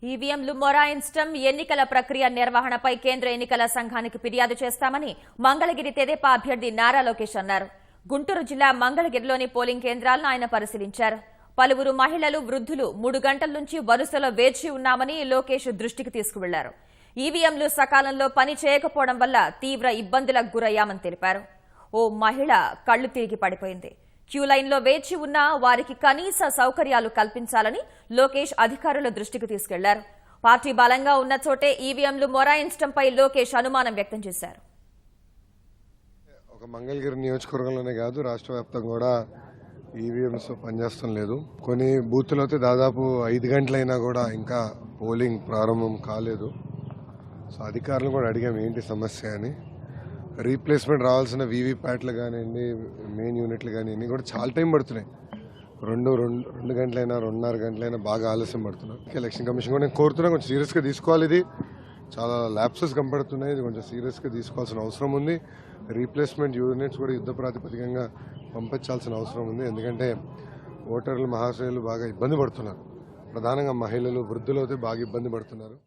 ఈవీఎంలు మొరాయించడం, ఎన్నికల ప్రక్రియ నిర్వహణపై కేంద్ర ఎన్నికల సంఘానికి ఫిర్యాదు చేస్తామని మంగళగిరి తెదేపా అభ్యర్థి నారా లోకేష్ అన్నారు. గుంటూరు జిల్లా మంగళగిరిలోని పోలింగ్ కేంద్రాలను ఆయన పరిశీలించారు. పలువురు మహిళలు, వృద్ధులు 3 గంటల నుంచి వరుసలో వేచి ఉన్నామని లోకేష్ దృష్టికి తీసుకువెళ్లారు. ఈవీఎంలు సకాలంలో పని చేయకపోవడం వల్ల తీవ్ర ఇబ్బందులకు గురయ్యామని తెలిపారు. ఓ మహిళ కళ్లు తిరిగి పడిపోయింది. క్యూ లైన్లో వేచి ఉన్న వారికి కనీస సౌకర్యాలు కల్పించాలని లోకేష్ అధికారుల దృష్టికి తీసుకెళ్లారు. పార్టీ బలంగా ఉన్న చోటే ఈవీఎంలు మొరాయించడంపై లోకేష్ అనుమానం వ్యక్తం చేశారు. ఒక మంగళగిరి నియోజకవర్గంలోనే కాదు, రాష్ట్ర వ్యాప్తంగా కూడా ఈవీఎంస్ పనిచేస్తాం లేదు. కొన్ని బూత్లో అయితే దాదాపు 5 గంటలైనా కూడా ఇంకా పోలింగ్ ప్రారంభం కాలేదు. సో అధికారులు కూడా అడిగాం ఏంటి సమస్య అని. రీప్లేస్మెంట్ రావాల్సిన వీవీప్యాట్లు కానివ్వండి, మెయిన్ యూనిట్లు కానివ్వండి కూడా చాలా టైం పడుతున్నాయి. రెండు గంటలైనా 2.5 గంటలైనా బాగా ఆలస్యం పడుతున్నాయి. ఎలక్షన్ కమిషన్ కూడా నేను కోరుతున్నా కొంచెం సీరియస్గా తీసుకోవాలి. ఇది చాలా ల్యాప్సెస్ కనపడుతున్నాయి. ఇది కొంచెం సీరియస్గా తీసుకోవాల్సిన అవసరం ఉంది. రీప్లేస్మెంట్ యూనిట్స్ కూడా యుద్ధ ప్రాతిపదికంగా పంపించాల్సిన అవసరం ఉంది. ఎందుకంటే ఓటర్లు మహాశయులు బాగా ఇబ్బంది పడుతున్నారు. ప్రధానంగా మహిళలు, వృద్ధులు అయితే బాగా ఇబ్బంది పడుతున్నారు.